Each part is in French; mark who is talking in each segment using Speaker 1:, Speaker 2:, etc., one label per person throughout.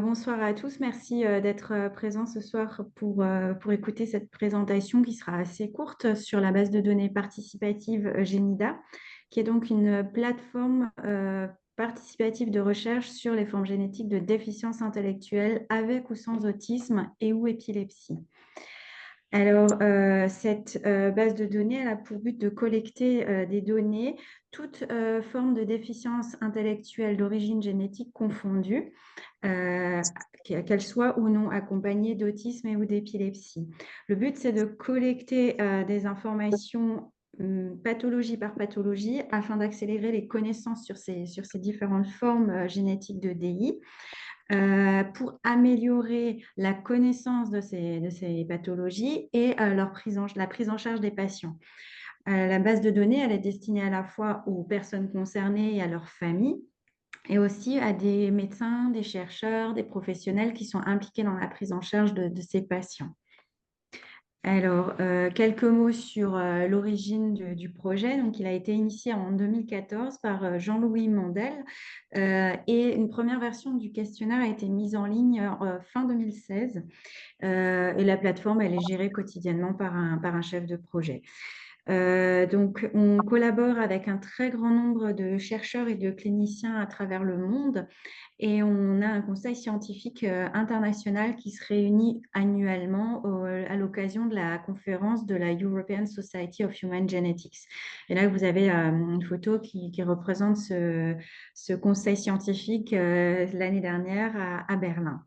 Speaker 1: Bonsoir à tous, merci d'être présents ce soir pour écouter cette présentation qui sera assez courte sur la base de données participative Genida, qui est donc une plateforme participative de recherche sur les formes génétiques de déficience intellectuelle avec ou sans autisme et ou épilepsie. Alors, cette base de données, elle a pour but de collecter des données, toute forme de déficience intellectuelle d'origine génétique confondue, euh, qu'elle soit ou non accompagnée d'autisme et ou d'épilepsie. Le but, c'est de collecter des informations pathologie par pathologie afin d'accélérer les connaissances sur ces différentes formes génétiques de DI pour améliorer la connaissance de ces pathologies et la prise en charge des patients. La base de données, elle est destinée à la fois aux personnes concernées et à leurs familles, et aussi à des médecins, des chercheurs, des professionnels qui sont impliqués dans la prise en charge de ces patients. Alors, quelques mots sur l'origine du projet. Donc, il a été initié en 2014 par Jean-Louis Mandel et une première version du questionnaire a été mise en ligne fin 2016. Et la plateforme, elle est gérée quotidiennement par un chef de projet. Donc, on collabore avec un très grand nombre de chercheurs et de cliniciens à travers le monde et on a un conseil scientifique international qui se réunit annuellement à l'occasion de la conférence de la European Society of Human Genetics. Et là, vous avez une photo qui représente ce conseil scientifique l'année dernière à Berlin.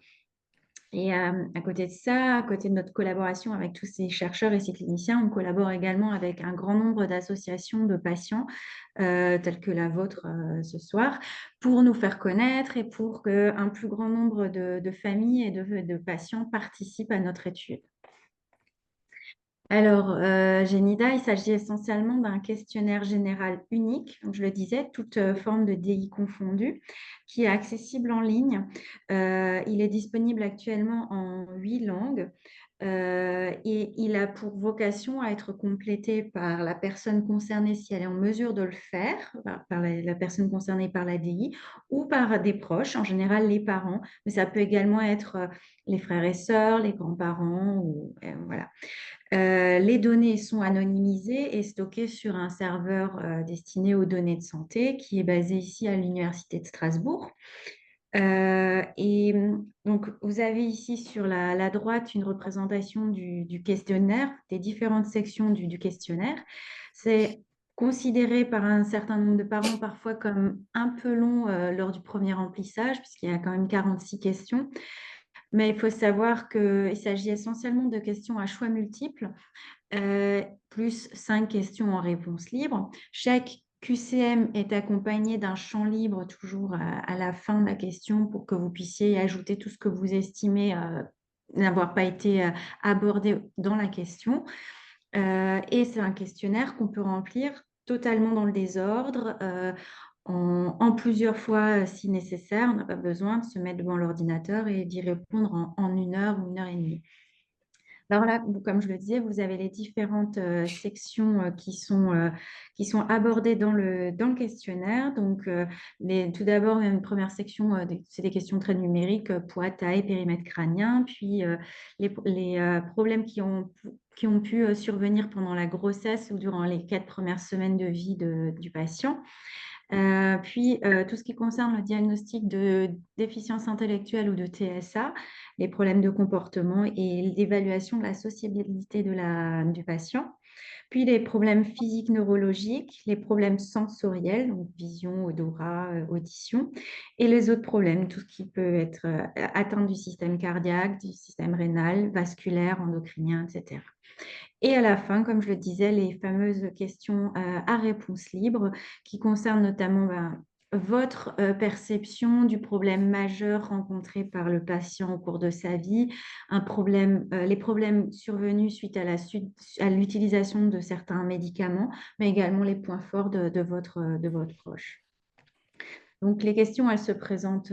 Speaker 1: Et à côté de ça, à côté de notre collaboration avec tous ces chercheurs et ces cliniciens, on collabore également avec un grand nombre d'associations de patients, telles que la vôtre ce soir, pour nous faire connaître et pour qu'un plus grand nombre de familles et de patients participent à notre étude. Alors, Génida, il s'agit essentiellement d'un questionnaire général unique, donc je le disais, toute forme de DI confondue, qui est accessible en ligne. Il est disponible actuellement en 8 langues et il a pour vocation à être complété par la personne concernée si elle est en mesure de le faire, par la personne concernée par la DI ou par des proches, en général les parents, mais ça peut également être les frères et sœurs, les grands-parents, ou, voilà. Les données sont anonymisées et stockées sur un serveur destiné aux données de santé qui est basé ici à l'Université de Strasbourg. Donc, vous avez ici sur la droite une représentation du questionnaire, des différentes sections du questionnaire. C'est considéré par un certain nombre de parents parfois comme un peu long lors du premier remplissage, puisqu'il y a quand même 46 questions. Mais il faut savoir qu'il s'agit essentiellement de questions à choix multiples plus 5 questions en réponse libre. Chaque QCM est accompagné d'un champ libre toujours à la fin de la question pour que vous puissiez ajouter tout ce que vous estimez n'avoir pas été abordé dans la question. Et c'est un questionnaire qu'on peut remplir totalement dans le désordre, en plusieurs fois si nécessaire. On n'a pas besoin de se mettre devant l'ordinateur et d'y répondre en 1 heure ou 1 heure et demie. Alors là, comme je le disais, vous avez les différentes sections qui sont abordées dans le questionnaire. Donc, tout d'abord, il y a une première section, c'est des questions très numériques, poids, taille, périmètre crânien, puis les problèmes qui ont pu survenir pendant la grossesse ou durant les 4 premières semaines de vie du patient. Puis, tout ce qui concerne le diagnostic de déficience intellectuelle ou de TSA, les problèmes de comportement et l'évaluation de la sociabilité du patient. Puis, les problèmes physiques neurologiques, les problèmes sensoriels, donc vision, odorat, audition, et les autres problèmes, tout ce qui peut être atteinte du système cardiaque, du système rénal, vasculaire, endocrinien, etc. Et à la fin, comme je le disais, les fameuses questions à réponse libre qui concernent notamment votre perception du problème majeur rencontré par le patient au cours de sa vie, les problèmes survenus suite à l'utilisation de certains médicaments, mais également les points forts de votre proche. Donc, les questions, elles se présentent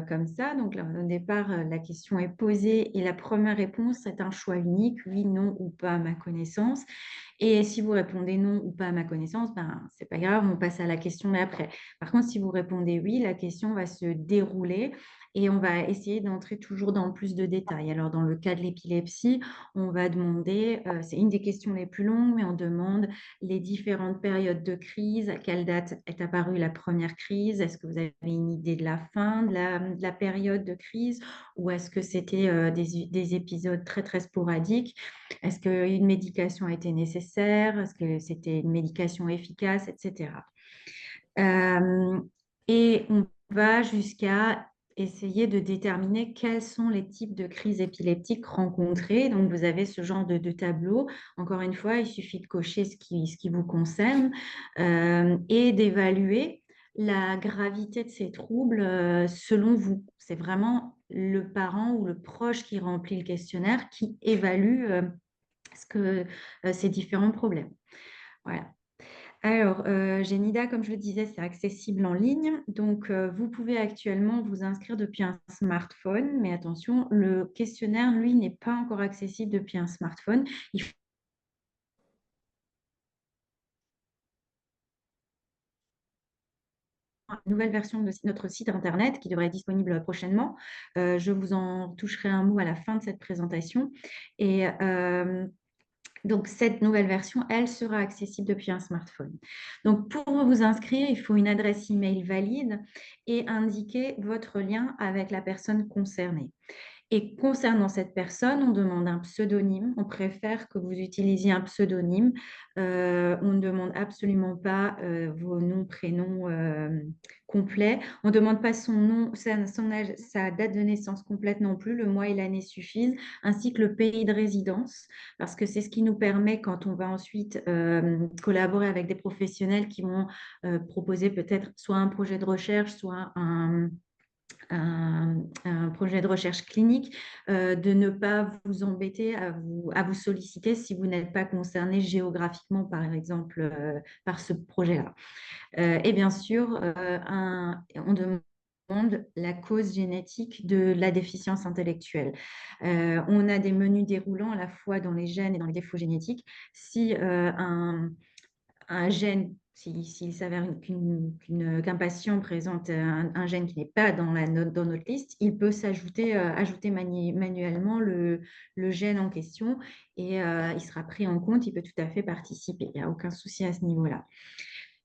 Speaker 1: comme ça. Donc, là, au départ, la question est posée et la première réponse est un choix unique, oui, non ou pas à ma connaissance. Et si vous répondez non ou pas à ma connaissance, ben, c'est pas grave, on passe à la question d'après. Par contre, si vous répondez oui, la question va se dérouler et on va essayer d'entrer toujours dans plus de détails. Alors, dans le cas de l'épilepsie, on va demander, c'est une des questions les plus longues, mais on demande les différentes périodes de crise, à quelle date est apparue la première crise, est-ce que vous avez une idée de la fin de la période de crise ou est-ce que c'était des épisodes très, très sporadiques? Est-ce qu'une médication a été nécessaire? Est-ce que c'était une médication efficace, etc. Euh, et on va jusqu'à essayer de déterminer quels sont les types de crises épileptiques rencontrées. Donc, vous avez ce genre de tableau. Encore une fois, il suffit de cocher ce qui vous concerne et d'évaluer la gravité de ces troubles selon vous. C'est vraiment le parent ou le proche qui remplit le questionnaire qui évalue ces différents problèmes. Voilà. Alors, Génida, comme je le disais, c'est accessible en ligne. Donc, vous pouvez actuellement vous inscrire depuis un smartphone. Mais attention, le questionnaire, lui, n'est pas encore accessible depuis un smartphone. Il faut une nouvelle version de notre site Internet qui devrait être disponible prochainement. Je vous en toucherai un mot à la fin de cette présentation. Et donc, cette nouvelle version, elle sera accessible depuis un smartphone. Donc, pour vous inscrire, il faut une adresse email valide et indiquer votre lien avec la personne concernée. Et concernant cette personne, on demande un pseudonyme. On préfère que vous utilisiez un pseudonyme. On ne demande absolument pas vos noms, prénoms complets. On ne demande pas son nom, son âge, sa date de naissance complète non plus. Le mois et l'année suffisent, ainsi que le pays de résidence, parce que c'est ce qui nous permet, quand on va ensuite collaborer avec des professionnels qui vont proposer peut-être soit un projet de recherche, soit un projet de recherche clinique, de ne pas vous embêter à vous solliciter si vous n'êtes pas concerné géographiquement, par exemple, par ce projet-là. Et bien sûr, on demande la cause génétique de la déficience intellectuelle. On a des menus déroulants à la fois dans les gènes et dans les défauts génétiques. Si un gène, s'il s'avère qu'un patient présente un gène qui n'est pas dans notre liste, il peut ajouter manuellement le gène en question et il sera pris en compte, il peut tout à fait participer. Il n'y a aucun souci à ce niveau-là.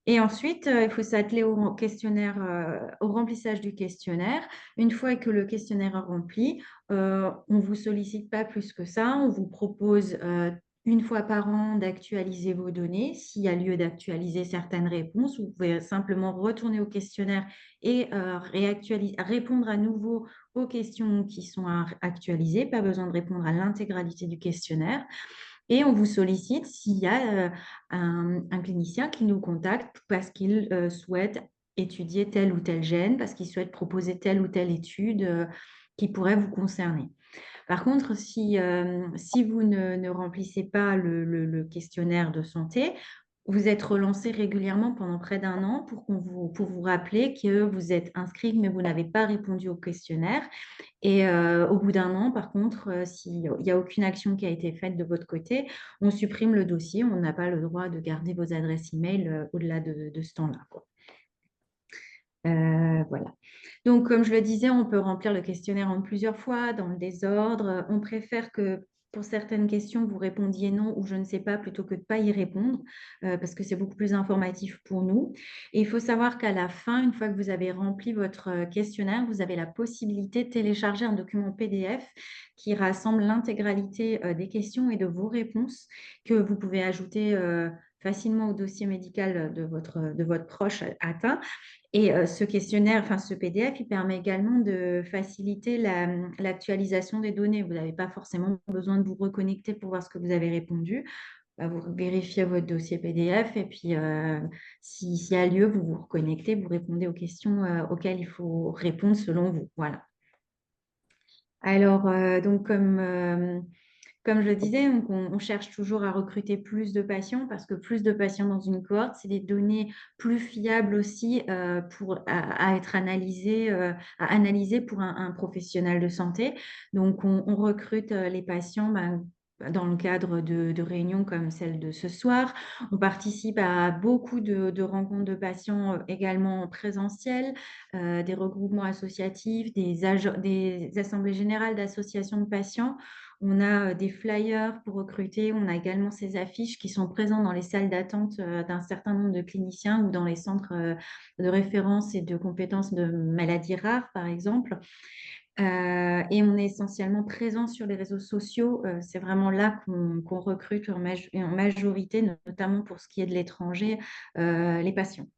Speaker 1: Et ensuite, il faut s'atteler au questionnaire, au remplissage du questionnaire. Une fois que le questionnaire est rempli, on ne vous sollicite pas plus que ça. On vous propose une fois par an d'actualiser vos données. S'il y a lieu d'actualiser certaines réponses, vous pouvez simplement retourner au questionnaire et répondre à nouveau aux questions qui sont actualisées. Pas besoin de répondre à l'intégralité du questionnaire. Et on vous sollicite s'il y a un clinicien qui nous contacte parce qu'il souhaite étudier tel ou tel gène, parce qu'il souhaite proposer telle ou telle étude qui pourrait vous concerner. Par contre, si vous ne remplissez pas le questionnaire de santé, vous êtes relancé régulièrement pendant près d'un an pour vous rappeler que vous êtes inscrit, mais vous n'avez pas répondu au questionnaire. Et au bout d'un an, par contre, s'il n'y a aucune action qui a été faite de votre côté, on supprime le dossier. On n'a pas le droit de garder vos adresses email au-delà de ce temps-là, quoi. Voilà. Donc, comme je le disais, on peut remplir le questionnaire en plusieurs fois, dans le désordre. On préfère que pour certaines questions, vous répondiez non ou je ne sais pas plutôt que de ne pas y répondre, parce que c'est beaucoup plus informatif pour nous. Et il faut savoir qu'à la fin, une fois que vous avez rempli votre questionnaire, vous avez la possibilité de télécharger un document PDF qui rassemble l'intégralité des questions et de vos réponses que vous pouvez ajouter facilement au dossier médical de votre proche atteint. Et ce questionnaire, enfin ce PDF, il permet également de faciliter l'actualisation des données. Vous n'avez pas forcément besoin de vous reconnecter pour voir ce que vous avez répondu. Vous vérifiez votre dossier PDF et puis s'il y a lieu, vous vous reconnectez, vous répondez aux questions auxquelles il faut répondre selon vous. Voilà. Alors, donc comme je le disais, on cherche toujours à recruter plus de patients parce que plus de patients dans une cohorte, c'est des données plus fiables aussi à être analysées, à analyser pour un professionnel de santé. Donc, on recrute les patients dans le cadre de réunions comme celle de ce soir. On participe à beaucoup de rencontres de patients également en présentiel, des regroupements associatifs, des assemblées générales d'associations de patients. On a des flyers pour recruter. On a également ces affiches qui sont présentes dans les salles d'attente d'un certain nombre de cliniciens ou dans les centres de référence et de compétences de maladies rares, par exemple. Et on est essentiellement présent sur les réseaux sociaux. C'est vraiment là qu'on recrute en majorité, notamment pour ce qui est de l'étranger, les patients.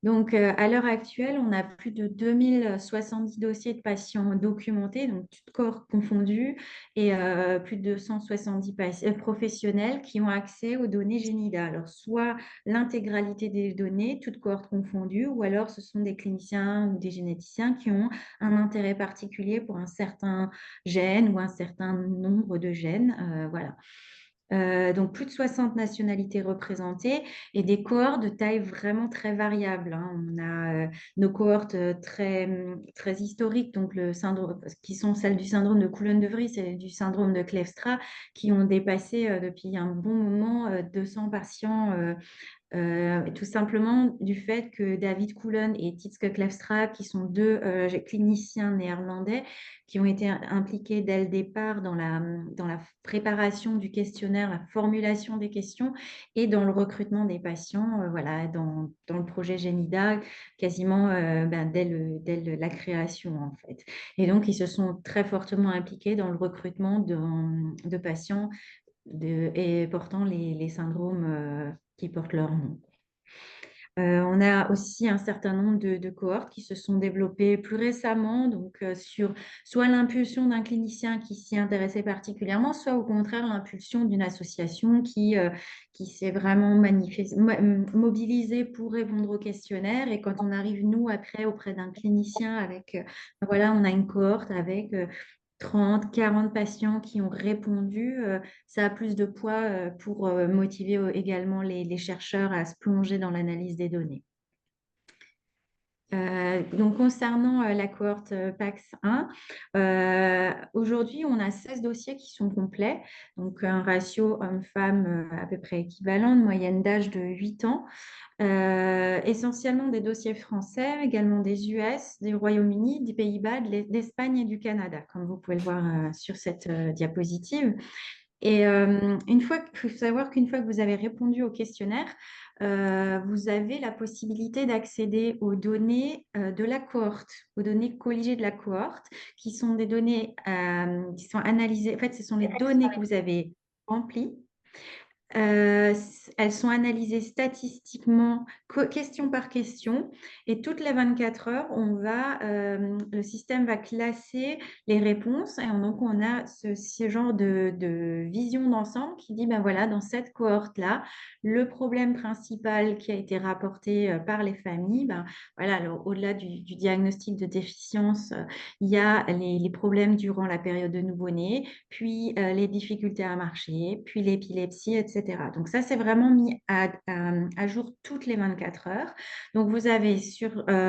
Speaker 1: Donc, à l'heure actuelle, on a plus de 2070 dossiers de patients documentés, donc tout corps confondus, et plus de 270 professionnels qui ont accès aux données Génida. Alors, soit l'intégralité des données, toutes cohortes confondues, ou alors ce sont des cliniciens ou des généticiens qui ont un intérêt particulier pour un certain gène ou un certain nombre de gènes. Voilà. Donc, plus de 60 nationalités représentées et des cohortes de taille vraiment très variable, hein. On a nos cohortes très historiques, donc le syndrome, qui sont celles du syndrome de Coulon-de Vries et du syndrome de Kleefstra, qui ont dépassé depuis un bon moment 200 patients. Tout simplement du fait que David Coulon et Titske Kleefstra, qui sont deux cliniciens néerlandais, qui ont été impliqués dès le départ dans la préparation du questionnaire, la formulation des questions et dans le recrutement des patients, voilà, dans le projet Génida, quasiment dès la création, en fait. Et donc, ils se sont très fortement impliqués dans le recrutement de patients et portant les syndromes qui portent leur nom. On a aussi un certain nombre de cohortes qui se sont développées plus récemment, donc sur soit l'impulsion d'un clinicien qui s'y intéressait particulièrement, soit au contraire l'impulsion d'une association qui s'est vraiment mobilisée pour répondre au questionnaire. Et quand on arrive, nous, après, auprès d'un clinicien avec, voilà, on a une cohorte avec 30, 40 patients qui ont répondu, ça a plus de poids pour motiver également les chercheurs à se plonger dans l'analyse des données. Donc, concernant la cohorte PAX 1, aujourd'hui, on a 16 dossiers qui sont complets, donc un ratio homme-femme à peu près équivalent, une moyenne d'âge de 8 ans. Essentiellement des dossiers français, également des US, du Royaume-Uni, des Pays-Bas, d'Espagne et du Canada, comme vous pouvez le voir sur cette diapositive. Et il faut savoir qu'une fois que vous avez répondu au questionnaire, vous avez la possibilité d'accéder aux données de la cohorte, aux données colligées de la cohorte, qui sont des données qui sont analysées. En fait, ce sont les données que vous avez remplies. Elles sont analysées statistiquement, question par question, et toutes les 24 heures, le système va classer les réponses, et donc on a ce genre de vision d'ensemble qui dit, ben voilà, dans cette cohorte-là, le problème principal qui a été rapporté par les familles, ben voilà, alors, au-delà du diagnostic de déficience, il y a les problèmes durant la période de nouveau-né, puis les difficultés à marcher, puis l'épilepsie, etc. Donc ça, c'est vraiment mis à jour toutes les 24 heures. Donc vous avez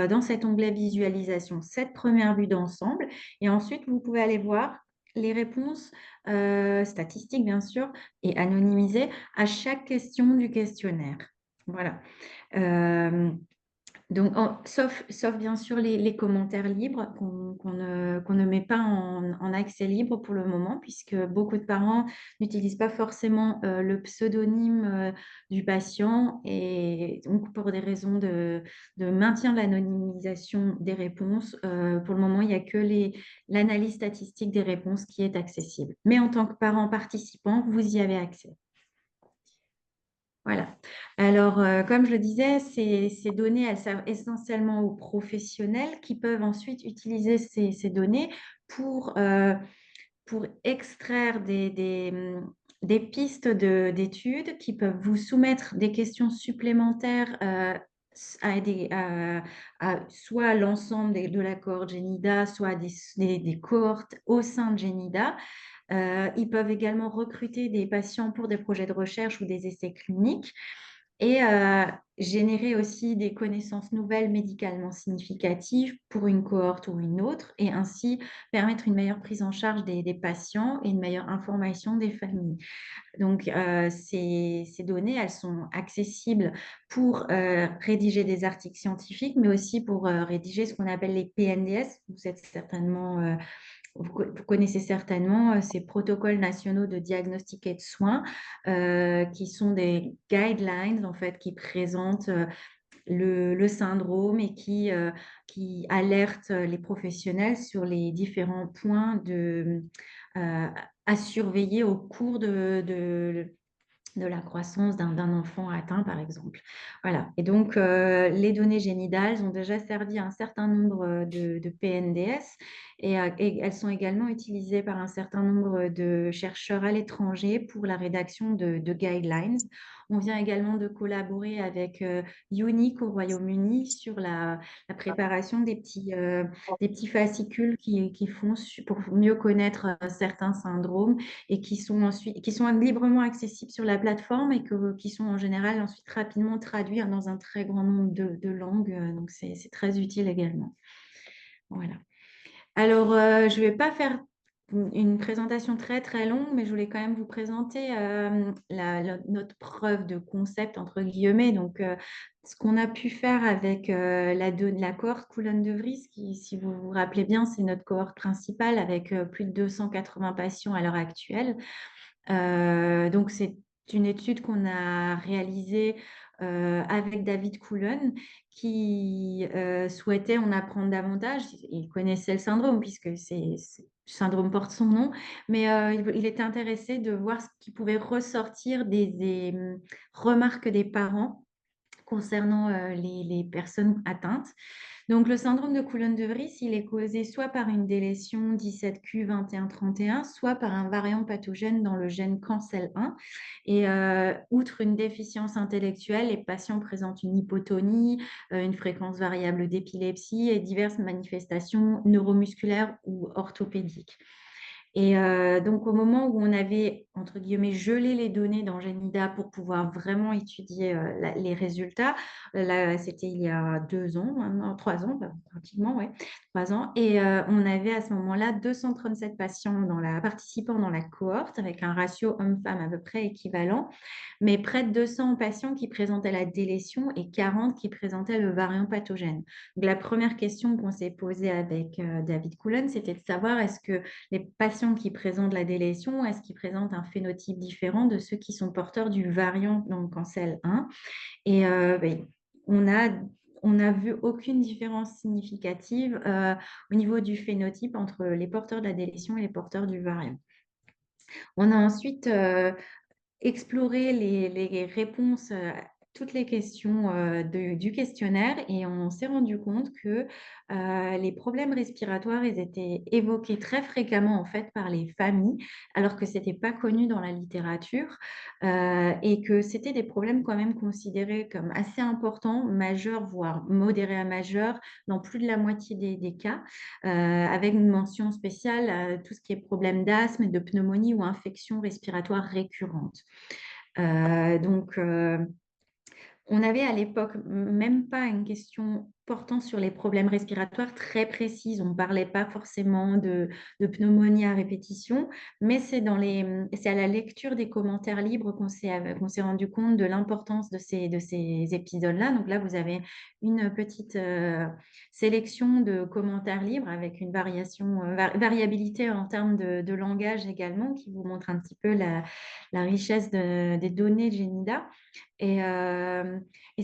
Speaker 1: dans cet onglet visualisation cette première vue d'ensemble, et ensuite vous pouvez aller voir les réponses statistiques, bien sûr, et anonymisées à chaque question du questionnaire. Voilà. Donc, sauf bien sûr les commentaires libres qu'on ne met pas en accès libre pour le moment, puisque beaucoup de parents n'utilisent pas forcément le pseudonyme du patient, et donc pour des raisons de maintien de l'anonymisation des réponses, pour le moment, il n'y a que l'analyse statistique des réponses qui est accessible. Mais en tant que parent participant, vous y avez accès. Voilà. Alors, comme je le disais, ces données, elles servent essentiellement aux professionnels qui peuvent ensuite utiliser ces données pour extraire des pistes d'études qui peuvent vous soumettre des questions supplémentaires soit à l'ensemble de la cohorte Génida, soit des cohortes au sein de Génida. Ils peuvent également recruter des patients pour des projets de recherche ou des essais cliniques. Et générer aussi des connaissances nouvelles médicalement significatives pour une cohorte ou une autre, et ainsi permettre une meilleure prise en charge des patients et une meilleure information des familles. Donc, ces données, elles sont accessibles pour rédiger des articles scientifiques, mais aussi pour rédiger ce qu'on appelle les PNDS. Vous connaissez certainement ces protocoles nationaux de diagnostic et de soins, qui sont des guidelines en fait qui présentent le syndrome et qui alertent les professionnels sur les différents points euh, à surveiller au cours de la croissance d'un enfant atteint, par exemple. Voilà. Et donc, les données génidales ont déjà servi à un certain nombre de PNDS, et elles sont également utilisées par un certain nombre de chercheurs à l'étranger pour la rédaction de guidelines. On vient également de collaborer avec Unique au Royaume-Uni sur la préparation des petits fascicules qui font pour mieux connaître certains syndromes, et qui sont librement accessibles sur la plateforme, et qui sont en général ensuite rapidement traduits dans un très grand nombre de langues. Donc, c'est très utile également. Voilà. Alors, je ne vais pas faire une présentation très très longue, mais je voulais quand même vous présenter notre preuve de concept, entre guillemets. Donc, ce qu'on a pu faire avec la cohorte Coulon-de-Vries, qui, si vous vous rappelez bien, c'est notre cohorte principale avec plus de 280 patients à l'heure actuelle. Donc, c'est une étude qu'on a réalisée avec David Coulon, qui souhaitait en apprendre davantage. Il connaissait le syndrome, puisque le syndrome porte son nom, mais il était intéressé de voir ce qui pouvait ressortir des remarques des parents concernant les personnes atteintes. Donc, le syndrome de Coulon-de-Vries, il est causé soit par une délétion 17q2131, soit par un variant pathogène dans le gène CANCEL1. Et outre une déficience intellectuelle, les patients présentent une hypotonie, une fréquence variable d'épilepsie et diverses manifestations neuromusculaires ou orthopédiques. Et donc, au moment où on avait, entre guillemets, gelé les données dans Genida pour pouvoir vraiment étudier les résultats, là, c'était il y a 2 ans, maintenant, 3 ans, pratiquement, ouais, 3 ans. Et on avait à ce moment-là 237 patients participants dans la cohorte, avec un ratio homme-femme à peu près équivalent, mais près de 200 patients qui présentaient la délétion et 40 qui présentaient le variant pathogène. Donc, la première question qu'on s'est posée avec David Coulon, c'était de savoir, est-ce que les patients qui présentent la délétion, est-ce qu'ils présentent un phénotype différent de ceux qui sont porteurs du variant, donc CANCEL1? Et on n'a vu aucune différence significative au niveau du phénotype entre les porteurs de la délétion et les porteurs du variant. On a ensuite exploré les réponses à toutes les questions du questionnaire, et on s'est rendu compte que les problèmes respiratoires, ils étaient évoqués très fréquemment en fait par les familles, alors que ce n'était pas connu dans la littérature, et que c'était des problèmes quand même considérés comme assez importants, majeurs, voire modérés à majeurs, dans plus de la moitié des cas, avec une mention spéciale à tout ce qui est problème d'asthme, de pneumonie ou infection respiratoire récurrente. Donc, on n'avait à l'époque même pas une question portant sur les problèmes respiratoires très précises. On ne parlait pas forcément de pneumonie à répétition, mais c'est à la lecture des commentaires libres qu'on s'est rendu compte de l'importance de ces épisodes-là. Donc là, vous avez une petite sélection de commentaires libres avec une variabilité en termes de langage également, qui vous montre un petit peu la richesse des données de Genida. Et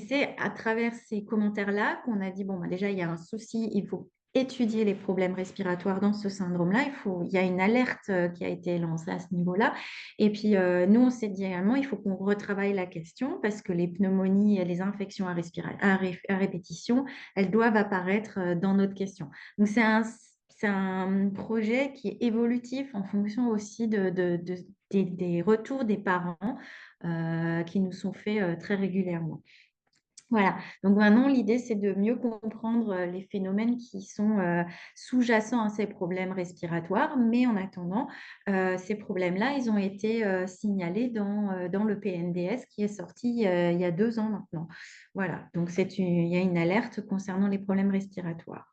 Speaker 1: c'est à travers ces commentaires-là qu'on a dit, bon, bah, déjà, il y a un souci, il faut étudier les problèmes respiratoires dans ce syndrome-là. Il y a une alerte qui a été lancée à ce niveau-là. Et puis, nous, on s'est dit également, il faut qu'on retravaille la question, parce que les pneumonies et les infections à répétition, elles doivent apparaître dans notre question. Donc, c'est un projet qui est évolutif en fonction aussi des retours des parents qui nous sont faits très régulièrement. Voilà, donc maintenant l'idée c'est de mieux comprendre, les phénomènes qui sont, sous-jacents à ces problèmes respiratoires. Mais en attendant, ces problèmes-là, ils ont été, signalés dans le PNDS qui est sorti, il y a 2 ans maintenant. Voilà, donc il y a une alerte concernant les problèmes respiratoires.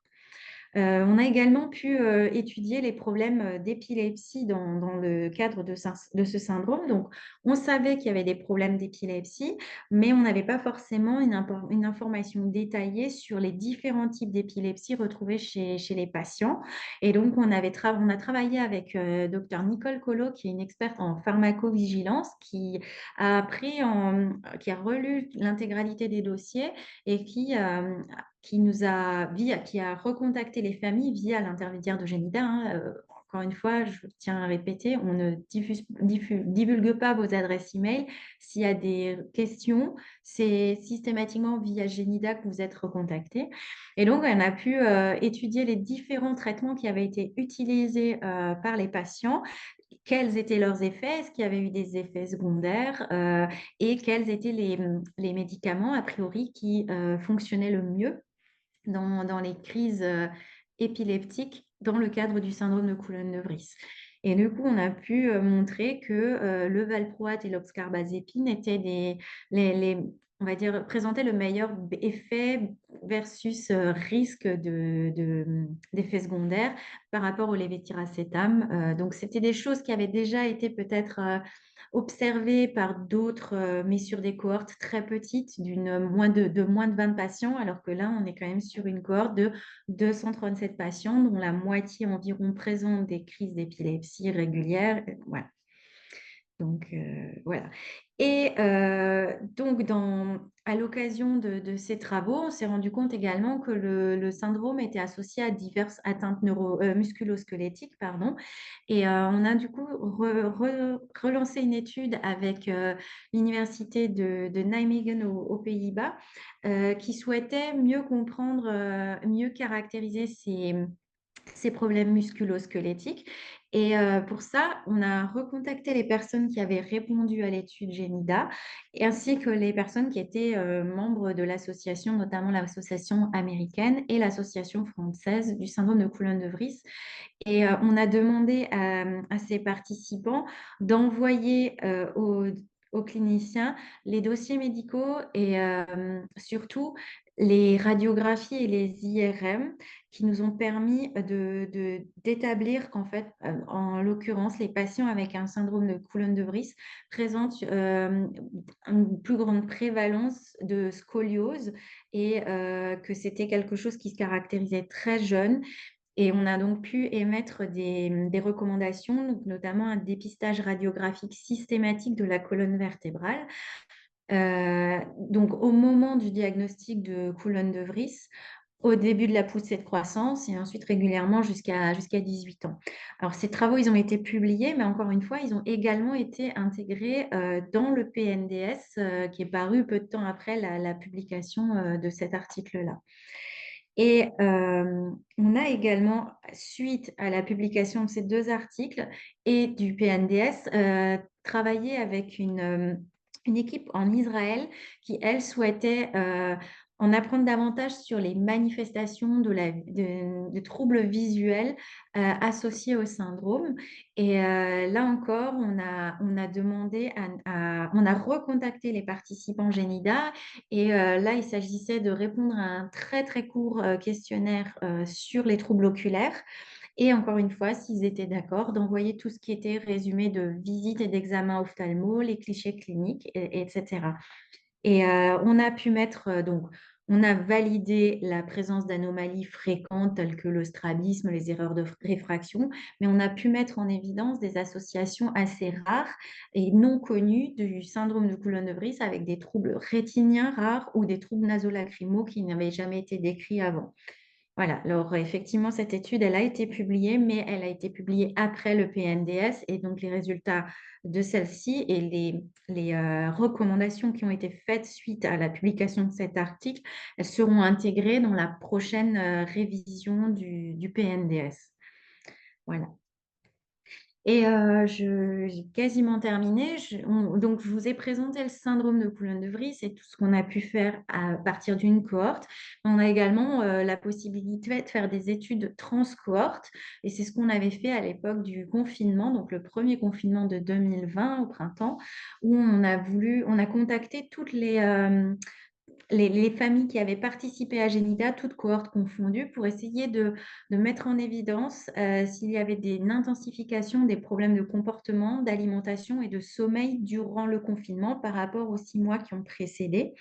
Speaker 1: On a également pu, étudier les problèmes, d'épilepsie dans le cadre de ce syndrome. Donc, on savait qu'il y avait des problèmes d'épilepsie, mais on n'avait pas forcément une information détaillée sur les différents types d'épilepsie retrouvés chez les patients. Et donc, on a travaillé avec, docteur Nicole Collot, qui est une experte en pharmacovigilance, qui a relu l'intégralité des dossiers et qui a recontacté les familles via l'intermédiaire de Génida, hein. Encore une fois, je tiens à répéter, on ne divulgue pas vos adresses email. S'il y a des questions, c'est systématiquement via Génida que vous êtes recontacté. Et donc, on a pu étudier les différents traitements qui avaient été utilisés par les patients, quels étaient leurs effets, est-ce qu'il y avait eu des effets secondaires, et quels étaient les médicaments, a priori, qui fonctionnaient le mieux dans les crises épileptiques dans le cadre du syndrome de Coulon-de-Vries. Et du coup, on a pu montrer que le valproate et l'oxcarbazépine étaient on va dire, présentaient le meilleur effet versus risque d'effets secondaires par rapport au levétiracétam. Donc, c'était des choses qui avaient déjà été peut-être observées par d'autres, mais sur des cohortes très petites, de moins de 20 patients, alors que là, on est quand même sur une cohorte de 237 patients, dont la moitié environ présentent des crises d'épilepsie régulières. Voilà. Donc, voilà. Et donc, à l'occasion de ces travaux, on s'est rendu compte également que le syndrome était associé à diverses atteintes musculo-squelettiques, pardon. Et on a du coup relancé une étude avec l'université de Nijmegen aux Pays-Bas, qui souhaitait mieux comprendre, mieux caractériser ces problèmes musculo-squelettiques. Et pour ça, on a recontacté les personnes qui avaient répondu à l'étude Génida, ainsi que les personnes qui étaient membres de l'association, notamment l'association américaine et l'association française du syndrome de Coulon-de-Vries. Et on a demandé à ces participants d'envoyer aux cliniciens les dossiers médicaux et surtout les radiographies et les IRM qui nous ont permis d'établir qu'en fait, en l'occurrence, les patients avec un syndrome de Coulon-de-Vries présentent une plus grande prévalence de scoliose et que c'était quelque chose qui se caractérisait très jeune. Et on a donc pu émettre des recommandations, donc notamment un dépistage radiographique systématique de la colonne vertébrale. Donc, au moment du diagnostic de Coulon-de-Vries, au début de la poussée de croissance et ensuite régulièrement jusqu'à 18 ans. Alors, ces travaux, ils ont été publiés, mais encore une fois, ils ont également été intégrés dans le PNDS qui est paru peu de temps après la publication de cet article-là. Et on a également, suite à la publication de ces 2 articles et du PNDS, travaillé avec une équipe en Israël qui, elle, souhaitait en apprendre davantage sur les manifestations de troubles visuels associés au syndrome. Et là encore, on a demandé on a recontacté les participants Génida. Et là, il s'agissait de répondre à un très, très court questionnaire sur les troubles oculaires. Et encore une fois, s'ils étaient d'accord, d'envoyer tout ce qui était résumé de visites et d'examens ophtalmo, les clichés cliniques, etc. Et on a pu mettre, donc, on a validé la présence d'anomalies fréquentes telles que le strabisme, les erreurs de réfraction, mais on a pu mettre en évidence des associations assez rares et non connues du syndrome de Coulon-de-Vries avec des troubles rétiniens rares ou des troubles nasolacrymaux qui n'avaient jamais été décrits avant. Voilà, alors effectivement, cette étude, elle a été publiée, mais elle a été publiée après le PNDS et donc les résultats de celle-ci et les recommandations qui ont été faites suite à la publication de cet article, elles seront intégrées dans la prochaine révision du PNDS. Voilà. Et j'ai quasiment terminé. Donc, je vous ai présenté le syndrome de Coulon-de-Vries et tout ce qu'on a pu faire à partir d'une cohorte. On a également la possibilité de faire des études trans-cohortes. Et c'est ce qu'on avait fait à l'époque du confinement, donc le premier confinement de 2020 au printemps, où on a contacté toutes les familles qui avaient participé à Génida, toutes cohortes confondues, pour essayer de mettre en évidence s'il y avait une intensification des problèmes de comportement, d'alimentation et de sommeil durant le confinement par rapport aux 6 mois qui ont précédé.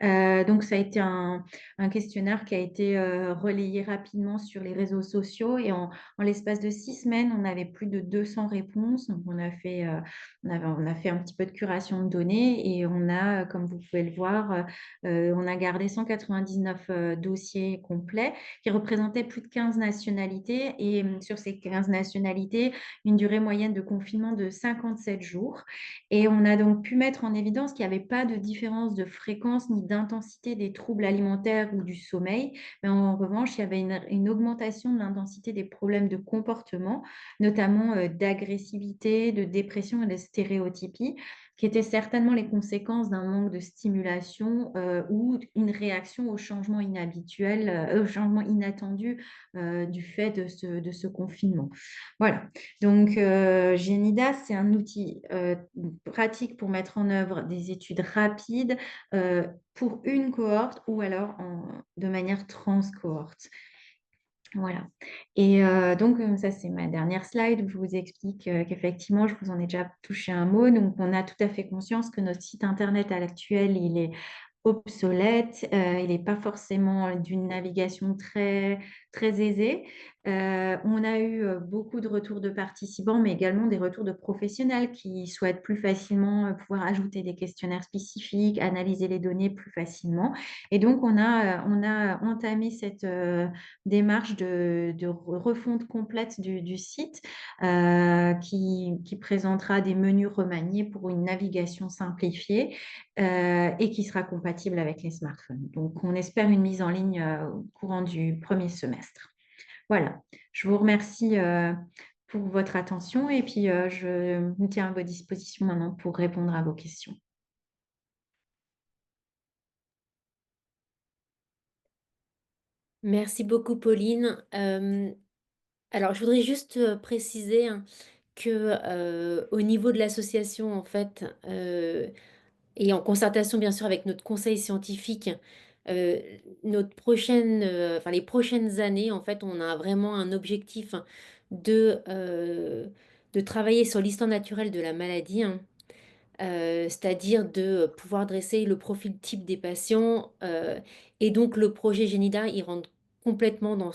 Speaker 1: Donc, ça a été un questionnaire qui a été relayé rapidement sur les réseaux sociaux et en l'espace de 6 semaines, on avait plus de 200 réponses. Donc, on a fait un petit peu de curation de données et on a, comme vous pouvez le voir, on a gardé 199 dossiers complets qui représentaient plus de 15 nationalités et sur ces 15 nationalités, une durée moyenne de confinement de 57 jours. Et on a donc pu mettre en évidence qu'il n'y avait pas de différence de fréquence ni d'intensité des troubles alimentaires ou du sommeil, mais en revanche, il y avait une augmentation de l'intensité des problèmes de comportement, notamment d'agressivité, de dépression et de stéréotypie, qui étaient certainement les conséquences d'un manque de stimulation ou une réaction au changement inhabituel, au changement inattendu du fait de ce confinement. Voilà. Donc, Génida, c'est un outil pratique pour mettre en œuvre des études rapides pour une cohorte ou alors de manière trans-cohorte. Voilà. Et donc, ça, c'est ma dernière slide où je vous explique qu'effectivement, je vous en ai déjà touché un mot. Donc, on a tout à fait conscience que notre site Internet à l'actuel, il est obsolète, il n'est pas forcément d'une navigation très, très aisée. On a eu beaucoup de retours de participants, mais également des retours de professionnels qui souhaitent plus facilement pouvoir ajouter des questionnaires spécifiques, analyser les données plus facilement. Et donc, on a entamé cette démarche de refonte complète du site qui présentera des menus remaniés pour une navigation simplifiée et qui sera compatible avec les smartphones. Donc, on espère une mise en ligne au courant du premier semestre. Voilà, je vous remercie pour votre attention et puis je me tiens à vos dispositions maintenant pour répondre à vos questions.
Speaker 2: Merci beaucoup, Pauline. Alors, je voudrais juste préciser hein, que au niveau de l'association, en fait, et en concertation bien sûr avec notre conseil scientifique, euh, enfin les prochaines années, en fait, on a vraiment un objectif hein, de travailler sur l'histoire naturelle de la maladie, hein, c'est-à-dire de pouvoir dresser le profil type des patients, et donc le projet Génida, il rentre complètement dans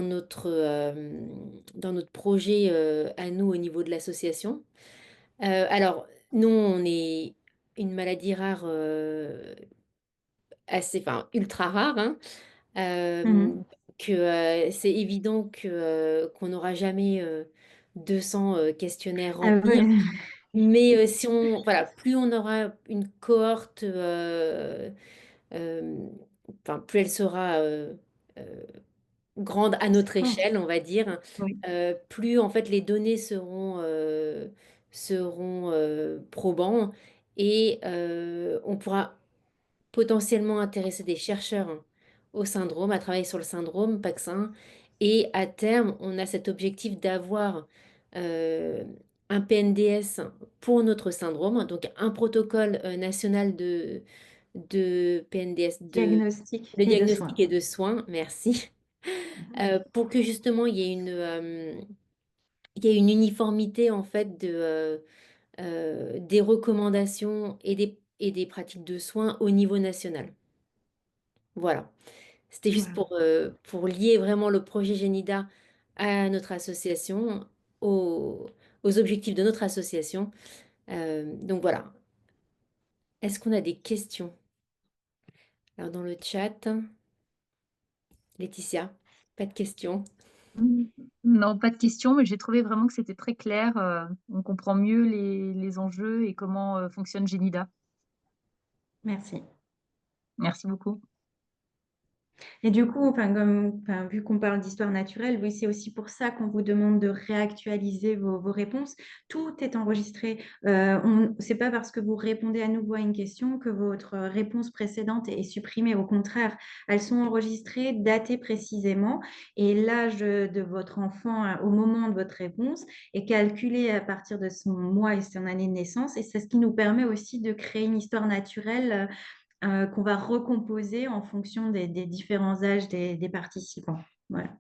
Speaker 2: notre projet à nous au niveau de l'association. Alors, nous, on est une maladie rare, enfin, ultra rare, hein,
Speaker 1: Mhm.
Speaker 2: que c'est évident qu'on n'aura jamais 200 questionnaires
Speaker 1: Ah
Speaker 2: remplis, hein.
Speaker 1: ouais.
Speaker 2: Mais si on, voilà, plus on aura une cohorte, euh, enfin, plus elle sera grande à notre
Speaker 1: Oh,
Speaker 2: échelle, on va dire,
Speaker 1: oui.
Speaker 2: plus en fait les données seront probants et on pourra potentiellement intéresser des chercheurs hein, au syndrome, à travailler sur le syndrome Paxin. Et à terme, on a cet objectif d'avoir euh, un PNDS pour notre syndrome, donc un protocole national de PNDS,
Speaker 1: Diagnostic
Speaker 2: de
Speaker 1: et de
Speaker 2: diagnostic
Speaker 1: soins.
Speaker 2: et de soins, merci, pour que justement il y ait une uniformité en fait des recommandations et des pratiques de soins au niveau national. Voilà. C'était juste
Speaker 1: Voilà.
Speaker 2: pour lier vraiment le projet Génida à notre association, aux objectifs de notre association. Donc voilà. Est-ce qu'on a des questions? Alors dans le chat, Laetitia, pas de questions.
Speaker 3: Mm. Non, pas de question, mais j'ai trouvé vraiment que c'était très clair. On comprend mieux les enjeux et comment fonctionne Génida.
Speaker 1: Merci.
Speaker 3: Merci beaucoup.
Speaker 1: Et du coup, vu qu'on parle d'histoire naturelle, oui, c'est aussi pour ça qu'on vous demande de réactualiser vos réponses. Tout est enregistré. C'est pas parce que vous répondez à nouveau à une question que votre réponse précédente est supprimée. Au contraire, elles sont enregistrées, datées précisément, et l'âge de votre enfant au moment de votre réponse est calculé à partir de son mois et son année de naissance. Et c'est ce qui nous permet aussi de créer une histoire naturelle qu'on va recomposer en fonction des différents âges des participants. Voilà.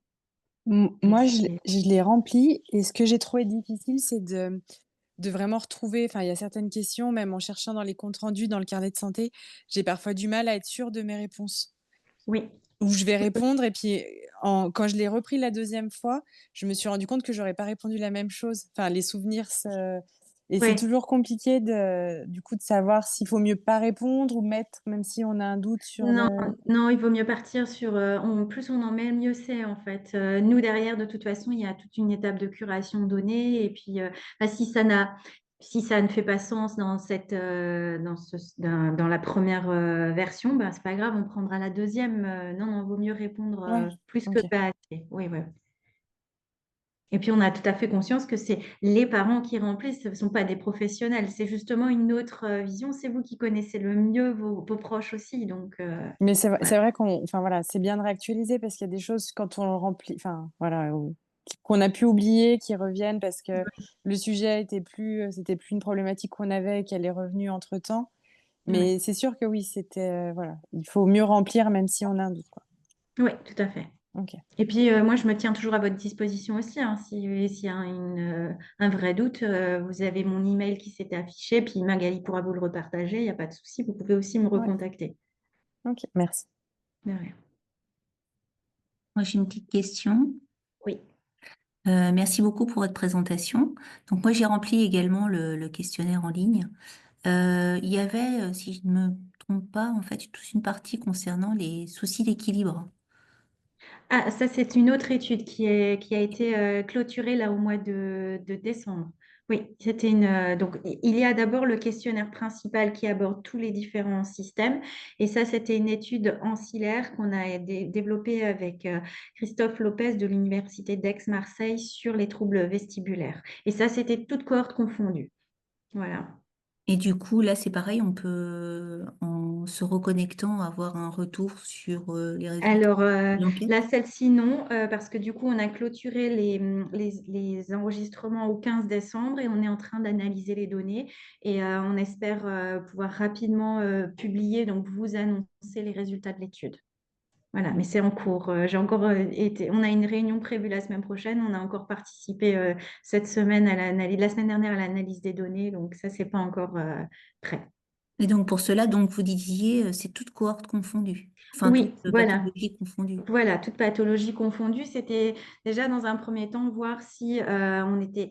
Speaker 1: Donc,
Speaker 4: Moi, je l'ai rempli et ce que j'ai trouvé difficile, c'est de vraiment retrouver, enfin, il y a certaines questions, même en cherchant dans les comptes rendus, dans le carnet de santé, j'ai parfois du mal à être sûre de mes réponses.
Speaker 1: oui.
Speaker 4: Où je vais répondre et puis quand je l'ai repris la deuxième fois, je me suis rendu compte que j'aurais pas répondu la même chose. Enfin, les souvenirs, et c'est
Speaker 1: Ouais.
Speaker 4: toujours compliqué du coup, de savoir s'il faut mieux pas répondre ou mettre, même si on a un doute sur
Speaker 1: Non, non, il vaut mieux partir sur. Plus on en met, mieux c'est en fait. Nous derrière, de toute façon, il y a toute une étape de curation de données. Et puis, si ça ne fait pas sens dans la première version, ben, c'est pas grave, on prendra la deuxième. Non, non, vaut mieux répondre
Speaker 4: Ouais,
Speaker 1: plus que
Speaker 4: OK.
Speaker 1: pas assez. Oui, oui. Et puis, on a tout à fait conscience que c'est les parents qui remplissent, ce ne sont pas des professionnels. C'est justement une autre vision. C'est vous qui connaissez le mieux vos proches aussi. Donc,
Speaker 4: Mais c'est
Speaker 1: voilà.
Speaker 4: vrai enfin voilà, c'est bien de réactualiser parce qu'il y a des choses quand on le remplit, enfin voilà, qu'on a pu oublier, qui reviennent parce que le sujet c'était plus une problématique qu'on avait et qu'elle est revenue entre-temps.
Speaker 1: Ouais.
Speaker 4: Mais c'est sûr que oui, c'était, voilà, il faut mieux remplir même si on a un doute, quoi.
Speaker 1: Oui, tout à fait.
Speaker 4: OK.
Speaker 1: Et puis, moi, je me tiens toujours à votre disposition aussi, hein. S'il y a un vrai doute, vous avez mon email qui s'était affiché, puis Magali pourra vous le repartager, il n'y a pas de souci. Vous pouvez aussi me
Speaker 4: Ouais.
Speaker 1: recontacter.
Speaker 4: OK, merci.
Speaker 1: De rien.
Speaker 3: Moi, j'ai une petite question.
Speaker 1: Oui.
Speaker 3: Merci beaucoup pour votre présentation. Donc, moi, j'ai rempli également le questionnaire en ligne. Il y avait, si je ne me trompe pas, en fait, toute une partie concernant les soucis d'équilibre.
Speaker 1: Ah, ça, c'est une autre étude qui a été clôturée là au mois de décembre. Oui, c'était donc, il y a d'abord le questionnaire principal qui aborde tous les différents systèmes. Et ça, c'était une étude ancillaire qu'on a développée avec Christophe Lopez de l'Université d'Aix-Marseille sur les troubles vestibulaires. Et ça, c'était toutes cohortes confondues. Voilà.
Speaker 3: Et du coup, là, c'est pareil, on peut, en se reconnectant, avoir un retour sur les résultats
Speaker 1: Alors,
Speaker 3: de l'enquête.
Speaker 1: là, celle-ci, non, parce que du coup, on a clôturé les enregistrements au 15 décembre et on est en train d'analyser les données et on espère pouvoir rapidement publier, donc vous annoncer les résultats de l'étude. Voilà, mais c'est en cours. On a une réunion prévue la semaine prochaine. On a encore participé cette semaine la semaine dernière à l'analyse des données, donc ça, c'est pas encore prêt.
Speaker 3: Et donc, pour cela, donc, vous disiez, c'est toute cohorte confondue. Enfin, toute
Speaker 1: Oui, voilà.
Speaker 3: pathologie confondue.
Speaker 1: Voilà, toute pathologie confondue, c'était déjà dans un premier temps voir si on était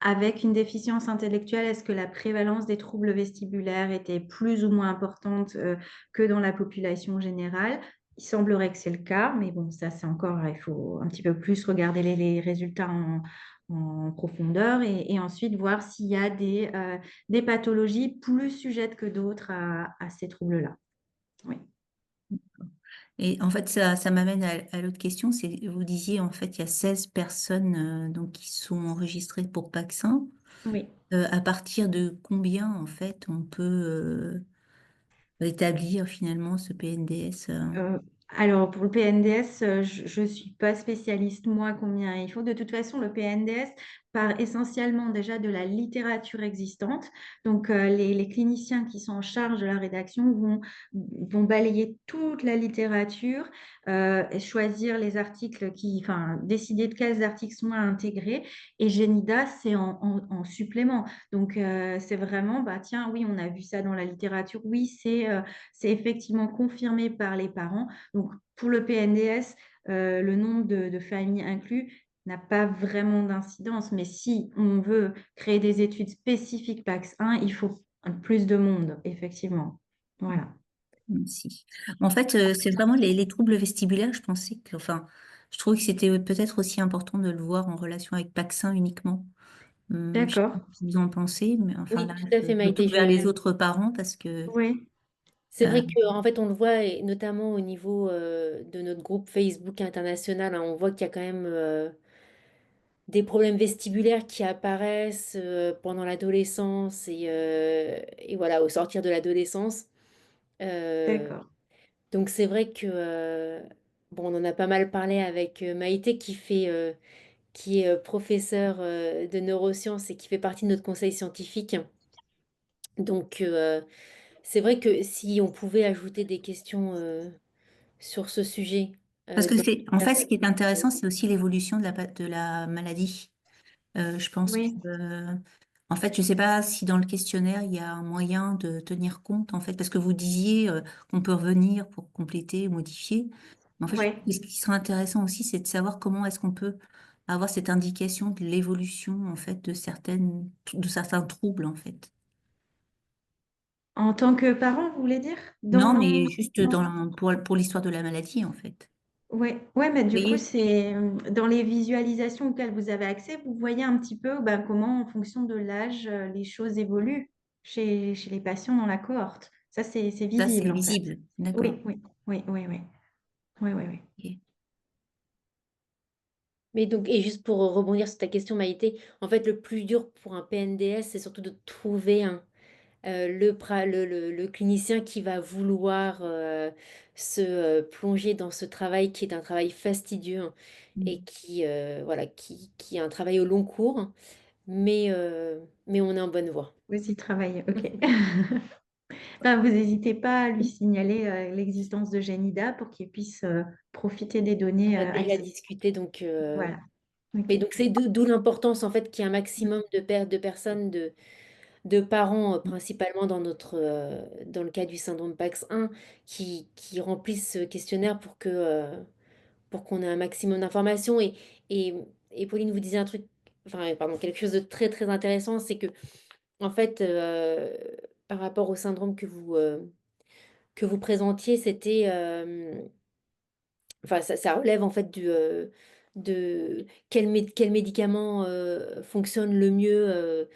Speaker 1: avec une déficience intellectuelle, est-ce que la prévalence des troubles vestibulaires était plus ou moins importante que dans la population générale? Il semblerait que c'est le cas, mais bon, ça c'est encore, il faut un petit peu plus regarder les résultats en profondeur et ensuite voir s'il y a des pathologies plus sujettes que d'autres à ces troubles-là. Oui.
Speaker 3: Et en fait, ça m'amène à l'autre question. C'est, vous disiez, en fait, il y a 16 personnes donc, qui sont enregistrées pour Paxin.
Speaker 1: Oui.
Speaker 3: À partir de combien, en fait, on peut établir finalement ce PNDS
Speaker 1: Euh, alors, pour le PNDS, je ne suis pas spécialiste, moi, combien il faut. De toute façon, le PNDS part essentiellement déjà de la littérature existante. Donc, les cliniciens qui sont en charge de la rédaction vont balayer toute la littérature et choisir les articles enfin, décider de quels articles sont à intégrer. Et Génida, c'est en supplément. Donc, c'est vraiment, bah, tiens, oui, on a vu ça dans la littérature. Oui, c'est effectivement confirmé par les parents. Donc, pour le PNDS, le nombre de familles inclus n'a pas vraiment d'incidence. Mais si on veut créer des études spécifiques PAX 1, il faut plus de monde, effectivement. Voilà.
Speaker 3: si. En fait, c'est vraiment les troubles vestibulaires. Je pensais que, enfin, je trouvais que c'était peut-être aussi important de le voir en relation avec Paxin uniquement. Je sais pas
Speaker 1: D'accord.
Speaker 3: ce que vous en pensez, mais enfin
Speaker 2: Oui,
Speaker 3: là,
Speaker 2: tout à fait,
Speaker 3: je me
Speaker 2: Maïté.
Speaker 3: tourne vers les autres parents parce que
Speaker 1: Oui.
Speaker 2: C'est
Speaker 3: Euh,
Speaker 2: vrai qu'en fait, on le voit, et notamment au niveau de notre groupe Facebook international, hein, on voit qu'il y a quand même des problèmes vestibulaires qui apparaissent pendant l'adolescence et voilà, au sortir de l'adolescence. Euh,
Speaker 1: D'accord.
Speaker 2: donc c'est vrai que bon, on en a pas mal parlé avec Maïté qui est professeur de neurosciences et qui fait partie de notre conseil scientifique. Donc c'est vrai que si on pouvait ajouter des questions sur ce sujet
Speaker 3: parce que
Speaker 2: dans
Speaker 3: en fait, ce qui est
Speaker 2: le-
Speaker 3: intéressant, c'est aussi l'évolution de la maladie. Je pense que,
Speaker 1: Oui,
Speaker 3: en fait, je ne sais pas si dans le questionnaire, il y a un moyen de tenir compte, en fait, parce que vous disiez qu'on peut revenir pour compléter, modifier. Mais en fait, je
Speaker 1: oui.
Speaker 3: pense que ce qui serait intéressant aussi, c'est de savoir comment est-ce qu'on peut avoir cette indication de l'évolution, en fait, de certains troubles, en fait.
Speaker 1: En tant que parent, vous voulez dire?
Speaker 3: Non, mais juste
Speaker 1: Dans-
Speaker 3: pour l'histoire de la maladie, en fait.
Speaker 1: Ouais, ouais, mais
Speaker 3: Vous
Speaker 1: du coup,
Speaker 3: voyez?
Speaker 1: c'est dans les visualisations auxquelles vous avez accès, vous voyez un petit peu ben, comment, en fonction de l'âge, les choses évoluent chez les patients dans la cohorte. Ça, c'est
Speaker 3: Ça, c'est
Speaker 1: visible, en fait.
Speaker 3: visible. D'accord.
Speaker 1: Oui, oui, oui, oui, oui. Oui, oui, oui.
Speaker 3: Ok.
Speaker 2: Mais donc, et juste pour rebondir sur ta question, Maïté, en fait, le plus dur pour un PNDS, c'est surtout de trouver le clinicien qui va vouloir se plonger dans ce travail qui est un travail fastidieux, hein, et voilà, qui est un travail au long cours, mais on est en bonne voie.
Speaker 1: Vous y travaillez, ok. Ben, vous n'hésitez pas à lui signaler l'existence de Génida pour qu'il puisse profiter des données
Speaker 2: On a déjà
Speaker 1: accessibles.
Speaker 2: discuté, donc,
Speaker 1: Voilà,
Speaker 2: mais
Speaker 1: ok.
Speaker 2: donc c'est d'où l'importance en fait qu'il y ait un maximum de personnes, de parents principalement dans le cas du syndrome PAX 1 qui remplissent ce questionnaire pour qu'on ait un maximum d'informations. Et, et Pauline vous disait un truc, enfin, pardon, quelque chose de très très intéressant, c'est que en fait, par rapport au syndrome que vous présentiez, c'était, enfin, ça relève en fait de quel médicament fonctionne le mieux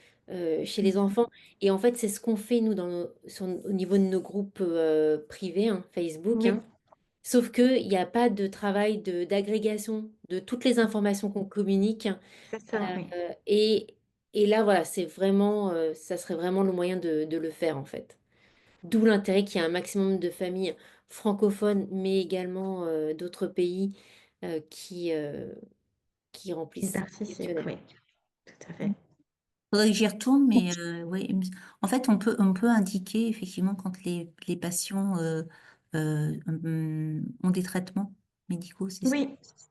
Speaker 2: chez les enfants. Et en fait, c'est ce qu'on fait nous au niveau de nos groupes privés, hein, Facebook,
Speaker 1: Oui,
Speaker 2: hein. Sauf qu'il n'y a pas de travail d'agrégation de toutes les informations qu'on communique.
Speaker 1: c'est ça, oui.
Speaker 2: Et, et là, voilà, ça serait vraiment le moyen de le faire, en fait. D'où l'intérêt qu'il y ait un maximum de familles francophones, mais également d'autres pays euh, qui, euh, qui
Speaker 1: Qui
Speaker 2: remplissent ce
Speaker 1: participe,
Speaker 2: questionnaire.
Speaker 1: oui, tout à fait.
Speaker 3: Faudrait que j'y retourne, mais oui. En fait, on peut indiquer effectivement quand les patients ont des traitements médicaux, c'est ça?
Speaker 1: Oui,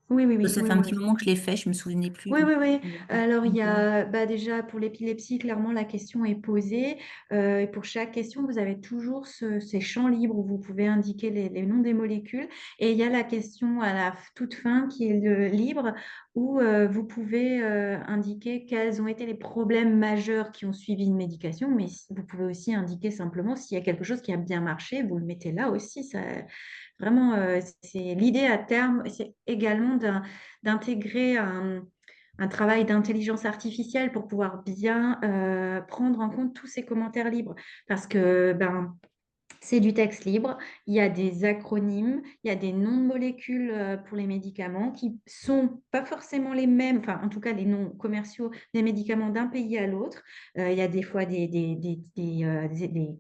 Speaker 1: oui, oui, oui,
Speaker 3: Ça
Speaker 1: oui,
Speaker 3: fait un
Speaker 1: oui,
Speaker 3: petit
Speaker 1: oui.
Speaker 3: moment que je l'ai fait, je me souvenais plus.
Speaker 1: Oui,
Speaker 3: Donc,
Speaker 1: oui, oui.
Speaker 3: ouais.
Speaker 1: Alors, il y a bah, déjà pour l'épilepsie, clairement, la question est posée. Et pour chaque question, vous avez toujours ces champs libres où vous pouvez indiquer les noms des molécules. Et il y a la question à la toute fin qui est le libre, où vous pouvez indiquer quels ont été les problèmes majeurs qui ont suivi une médication. Mais vous pouvez aussi indiquer simplement s'il y a quelque chose qui a bien marché, vous le mettez là aussi. Ça, vraiment, c'est l'idée à terme, c'est également d'intégrer un travail d'intelligence artificielle pour pouvoir bien prendre en compte tous ces commentaires libres. Parce que ben, c'est du texte libre, il y a des acronymes, il y a des noms de molécules pour les médicaments qui sont pas forcément les mêmes, enfin en tout cas les noms commerciaux des médicaments d'un pays à l'autre. Il y a des fois des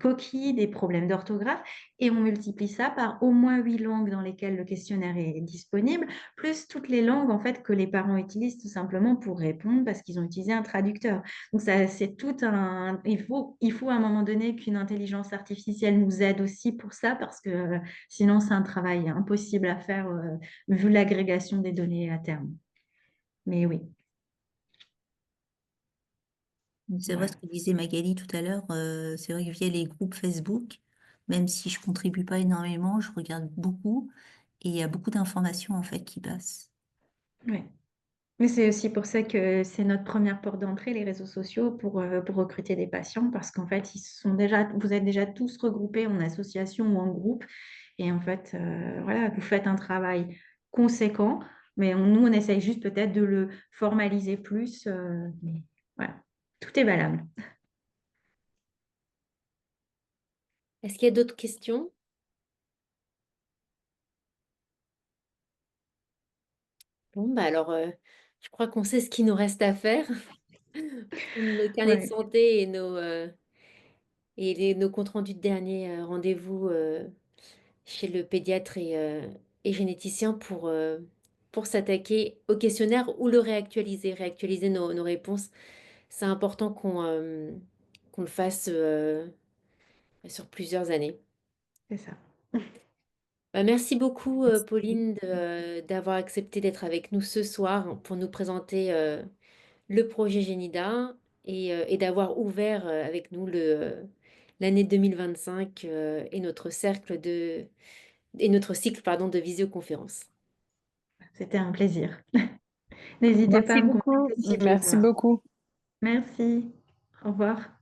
Speaker 1: coquilles, des problèmes d'orthographe et on multiplie ça par au moins 8 langues dans lesquelles le questionnaire est disponible, plus toutes les langues en fait que les parents utilisent tout simplement pour répondre parce qu'ils ont utilisé un traducteur. Donc, ça, c'est tout un. Il faut à un moment donné qu'une intelligence artificielle nous aide aussi pour ça, parce que sinon, c'est un travail impossible à faire vu l'agrégation des données à terme. Mais oui,
Speaker 3: C'est vrai ce
Speaker 1: voilà.
Speaker 3: que disait Magali tout à l'heure. C'est vrai que via les groupes Facebook, même si je contribue pas énormément, je regarde beaucoup et il y a beaucoup d'informations en fait qui passent.
Speaker 1: Ouais. Mais c'est aussi pour ça que c'est notre première porte d'entrée, les réseaux sociaux, pour recruter des patients, parce qu'en fait, vous êtes déjà tous regroupés en association ou en groupe. Et en fait, voilà, vous faites un travail conséquent, mais nous, on essaye juste peut-être de le formaliser plus. Mais voilà, tout est valable.
Speaker 2: Est-ce qu'il y a d'autres questions? Bon, bah alors, je crois qu'on sait ce qu'il nous reste à faire. Prendre nos carnets de
Speaker 1: Ouais,
Speaker 2: santé et nos comptes rendus de dernier rendez-vous chez le pédiatre et généticien pour s'attaquer au questionnaire ou le réactualiser, réactualiser nos réponses. C'est important qu'on le fasse sur plusieurs années.
Speaker 1: c'est ça.
Speaker 2: Bah, merci beaucoup,
Speaker 3: Merci.
Speaker 2: Pauline, d'avoir accepté d'être avec nous ce soir pour nous présenter le projet Génida et d'avoir ouvert avec nous l'année 2025 et notre notre cycle pardon, de visioconférence.
Speaker 1: C'était un plaisir. N'hésitez pas
Speaker 4: Merci
Speaker 1: à me
Speaker 4: beaucoup.
Speaker 1: contacter si
Speaker 4: Merci
Speaker 1: besoin.
Speaker 4: beaucoup.
Speaker 1: Merci. Au revoir.